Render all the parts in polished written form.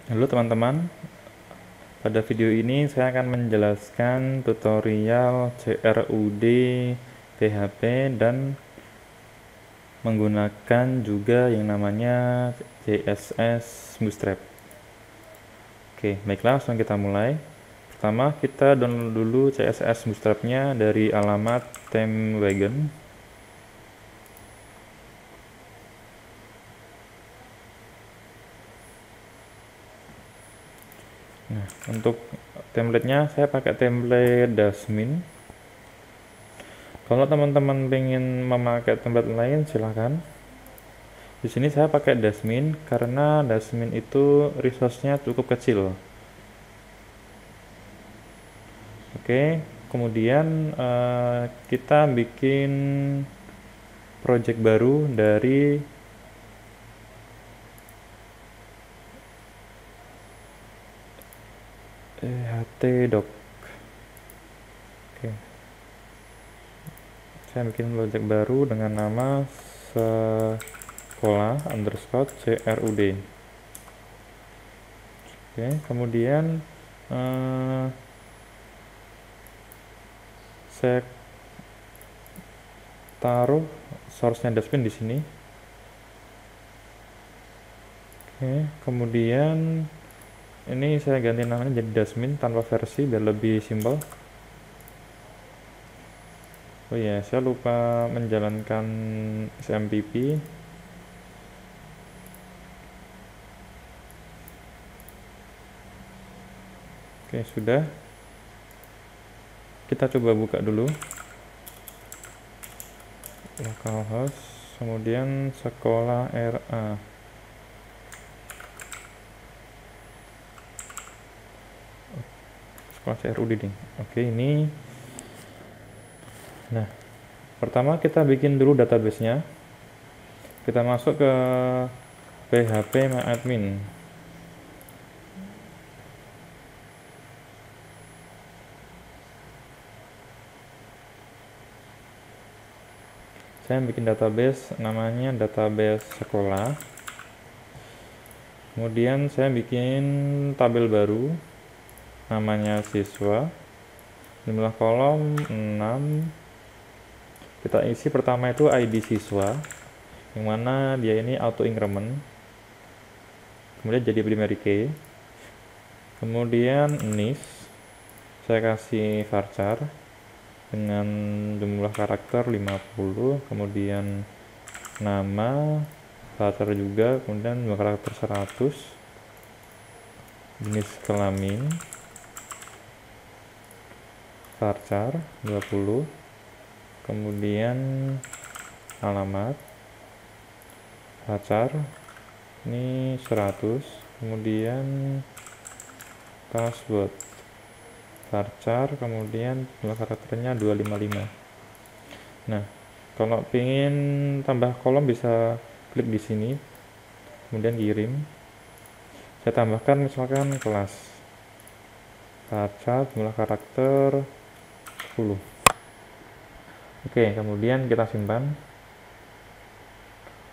Halo teman-teman, pada video ini saya akan menjelaskan tutorial CRUD PHP dan menggunakan juga yang namanya CSS Bootstrap. Oke, baiklah, langsung kita mulai. Pertama, kita download dulu CSS Bootstrap-nya dari alamat ThemeWagon. Nah, untuk template-nya saya pakai template Dasmin. Kalau teman-teman pengen memakai template lain, silahkan. Di sini saya pakai Dasmin karena Dasmin itu resource-nya cukup kecil. Oke, kemudian kita bikin project baru dari htdoc. Oke, saya bikin project baru dengan nama sekolah underscore crud. Oke, kemudian saya taruh source-nya Dasmin di sini. Oke, kemudian ini saya ganti namanya jadi Dasmin tanpa versi biar lebih simpel. Oh ya, saya lupa menjalankan SMPP. Oke, sudah. Kita coba buka dulu. Localhost, kemudian sekolah RA. Sekolah CRUD nih. Oke, ini. Nah, pertama kita bikin dulu database-nya. Kita masuk ke phpMyAdmin. Saya bikin database namanya database sekolah. Kemudian saya bikin tabel baru namanya siswa. Jumlah kolom 6. Kita isi pertama itu ID siswa, yang mana dia ini auto increment. Kemudian jadi primary key. Kemudian nis, saya kasih varchar dengan jumlah karakter 50. Kemudian nama varchar juga, kemudian jumlah karakter 100. Jenis kelamin varchar 20. Kemudian alamat varchar ini 100. Kemudian password varchar, kemudian jumlah karakternya 255. Nah, kalau ingin tambah kolom bisa klik di sini, kemudian kirim. Saya tambahkan misalkan kelas varchar jumlah karakter 10. Oke, kemudian kita simpan.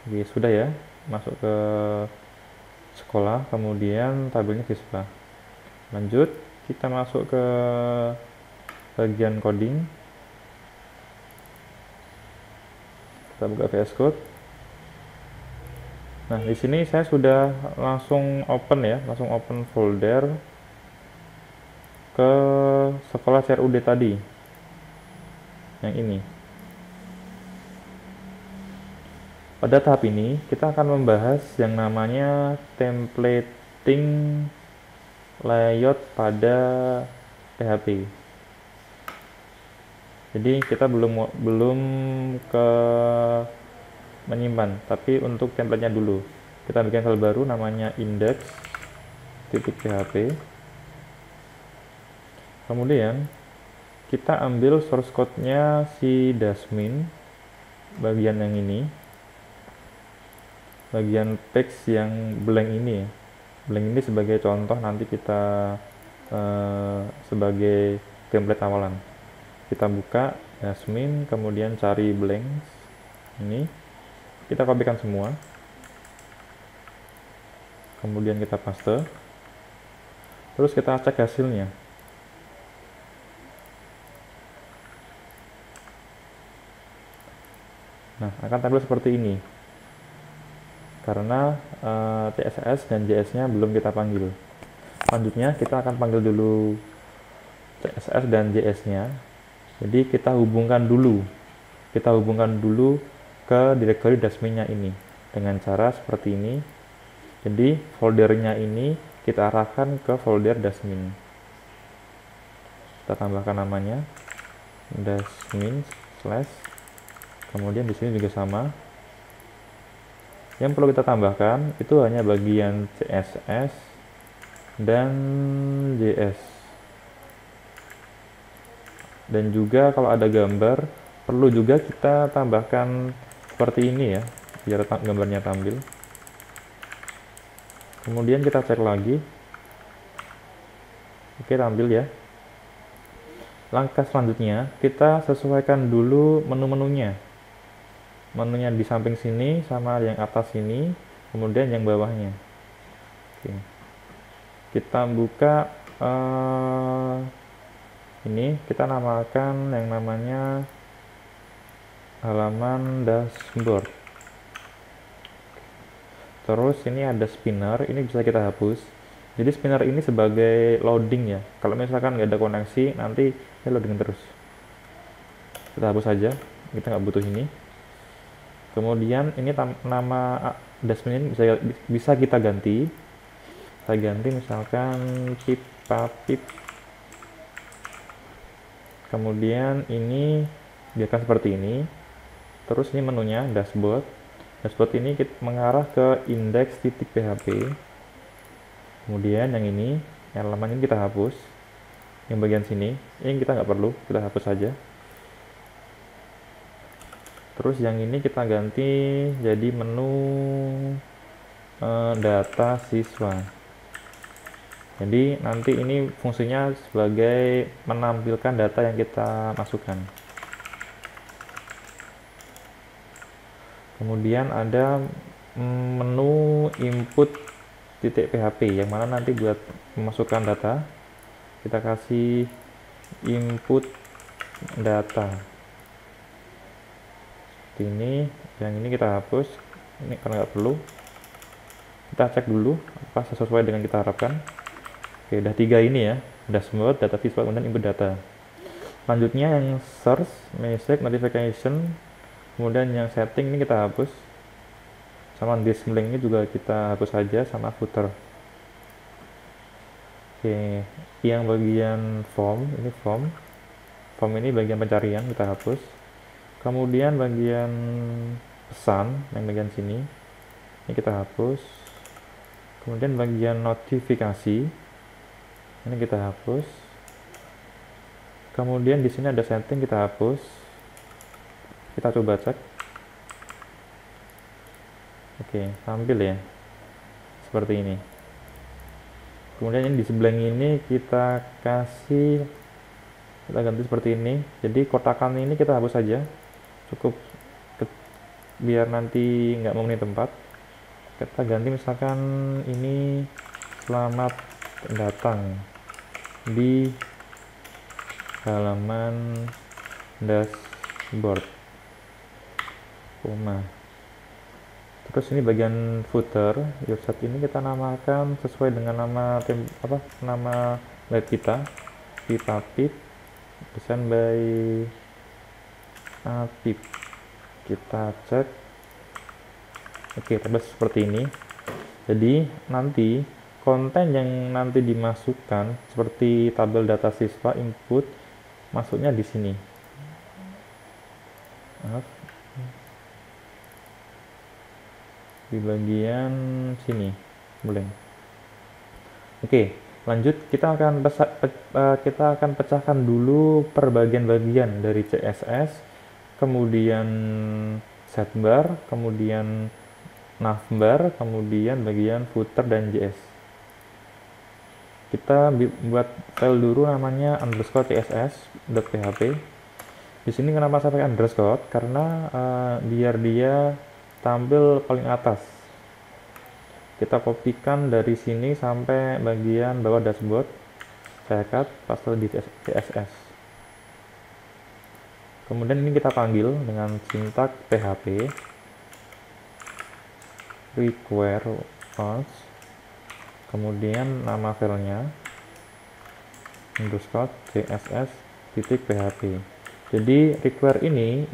Oke, sudah ya, masuk ke sekolah, kemudian tabelnya siswa. Lanjut, kita masuk ke bagian coding. Kita buka VS Code. Nah, di sini saya sudah langsung open folder ke sekolah CRUD tadi. Yang ini. Pada tahap ini, kita akan membahas yang namanya templating layout pada PHP. Jadi kita belum ke menyimpan, tapi untuk template-nya dulu. Kita bikin file baru namanya index.php. Kemudian kita ambil source code-nya si Dasmin bagian yang ini. Bagian text yang blank ini ya. Blank ini sebagai contoh nanti kita sebagai template awalan. Kita buka Dasmin, kemudian cari blank ini, kita kopikan semua, kemudian kita paste. Terus kita cek hasilnya. Nah, akan tampil seperti ini. Karena CSS dan JS-nya belum kita panggil. Selanjutnya kita akan panggil dulu CSS dan JS-nya. Jadi kita hubungkan dulu. Kita hubungkan dulu ke direktori Dasmin-nya ini dengan cara seperti ini. Jadi foldernya ini kita arahkan ke folder Dasmin. Kita tambahkan namanya Dasmin slash. Kemudian di sini juga sama. Yang perlu kita tambahkan itu hanya bagian CSS dan JS. Dan juga kalau ada gambar, perlu juga kita tambahkan seperti ini ya, biar gambarnya tampil. Kemudian kita cek lagi. Oke, tampil ya. Langkah selanjutnya, kita sesuaikan dulu menu-menunya. Menunya di samping sini sama yang atas sini, kemudian yang bawahnya. Oke. Kita buka ini, kita namakan yang namanya halaman dashboard. Terus ini ada spinner, ini bisa kita hapus. Jadi spinner ini sebagai loading ya. Kalau misalkan nggak ada koneksi, nanti ini loading terus. Kita hapus saja, kita nggak butuh ini. Kemudian ini nama dashboard ini bisa kita ganti. Saya ganti misalkan pipa pip. Kemudian ini biarkan seperti ini. Terus ini menunya dashboard. Dashboard ini kita mengarah ke index.php. Kemudian yang ini, elemen ini kita hapus. Yang bagian sini, ini kita nggak perlu, kita hapus saja. Terus yang ini kita ganti jadi menu data siswa. Jadi nanti ini fungsinya sebagai menampilkan data yang kita masukkan. Kemudian ada menu input.php yang mana nanti buat memasukkan data kita kasih input data. Ini yang ini kita hapus, ini karena nggak perlu. Kita cek dulu apa sesuai dengan kita harapkan. Oke, udah 3 ini ya, dashboard, data visual, kemudian input data. Selanjutnya yang search, message, notification, kemudian yang setting ini kita hapus. Sama display ini juga kita hapus saja, sama footer. Oke, yang bagian form, ini form ini bagian pencarian kita hapus. Kemudian bagian pesan yang bagian sini ini kita hapus. Kemudian bagian notifikasi ini kita hapus. Kemudian di sini ada setting kita hapus. Kita coba cek. Oke, tampil ya seperti ini. Kemudian ini di sebelah ini kita ganti seperti ini. Jadi kotakan ini kita hapus saja, cukup biar nanti nggak memenuhi tempat. Kita ganti misalkan ini selamat datang di halaman dashboard, terus ini bagian footer website ini kita namakan sesuai dengan nama web kita, pipa pip, design by Apip. Kita cek. Oke, terus seperti ini. Jadi nanti konten yang nanti dimasukkan seperti tabel data siswa input masuknya di sini. Di bagian sini, boleh. Oke, lanjut kita akan pecahkan dulu per bagian-bagian dari CSS, kemudian sidebar, kemudian navbar, kemudian bagian footer dan JS. Kita buat file dulu namanya underscore css.php. Di sini kenapa saya pakai underscore? Karena biar dia tampil paling atas. Kita kopikan dari sini sampai bagian bawah dashboard, saya cut, paste di CSS. Kemudian ini kita panggil dengan sintak PHP require once, kemudian nama filenya underscore css titik php. Jadi require ini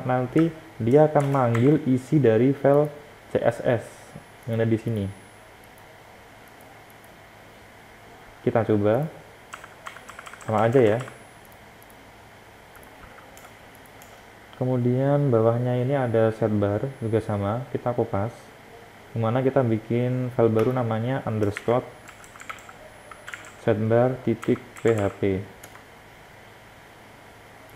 nanti dia akan manggil isi dari file css yang ada di sini. Kita coba, sama aja ya. Kemudian bawahnya ini ada sidebar, juga sama, kita kopas. Dimana kita bikin file baru namanya underscore sidebar titik php.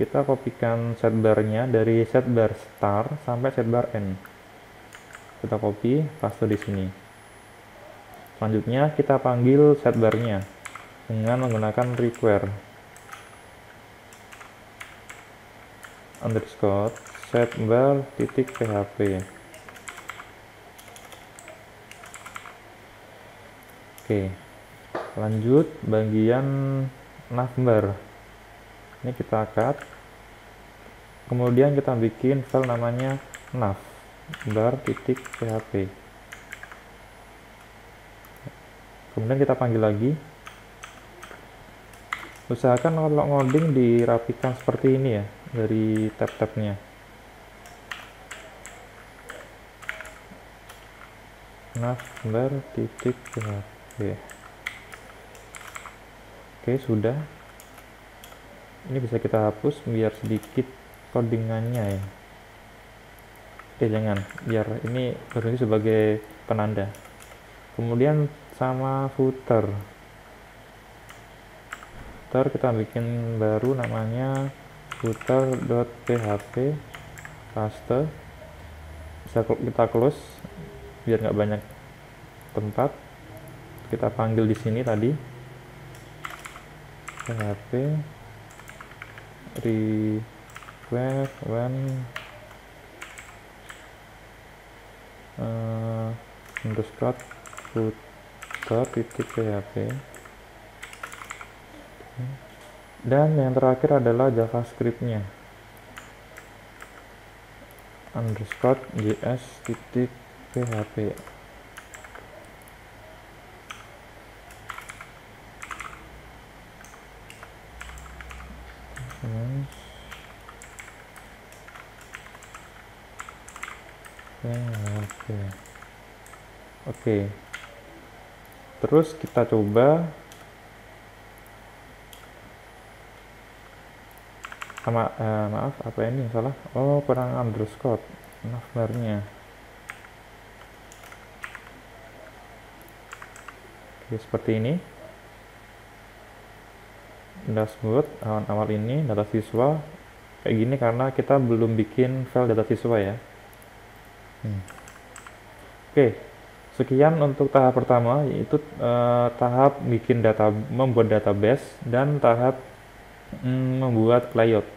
Kita kopikan sidebarnya dari sidebar start sampai sidebar end. Kita copy, paste di sini. Selanjutnya kita panggil sidebarnya dengan menggunakan require underscore sidebar titik php. Oke, lanjut bagian navbar. Ini kita cut, kemudian kita bikin file namanya navbar titik php. Kemudian kita panggil lagi. Usahakan kalau ngoding dirapikan seperti ini ya, dari tab-tabnya. Navbar titik php. Oke, sudah. Ini bisa kita hapus biar sedikit codingannya ya. Oke, jangan, biar ini berfungsi sebagai penanda. Kemudian sama footer kita bikin baru namanya footer.php, paste, bisa kita close biar nggak banyak tempat. Kita panggil di sini tadi php request when underscore footer titik php. Dan yang terakhir adalah javascriptnya underscore js titik php. Oke. Terus kita coba maaf, apa ini salah? Oh, kurang underscore navbarnya. Oke, seperti ini. Dashboard awal ini data siswa kayak gini karena kita belum bikin file data siswa ya. Oke, sekian untuk tahap pertama, yaitu tahap bikin membuat database dan tahap membuat layout.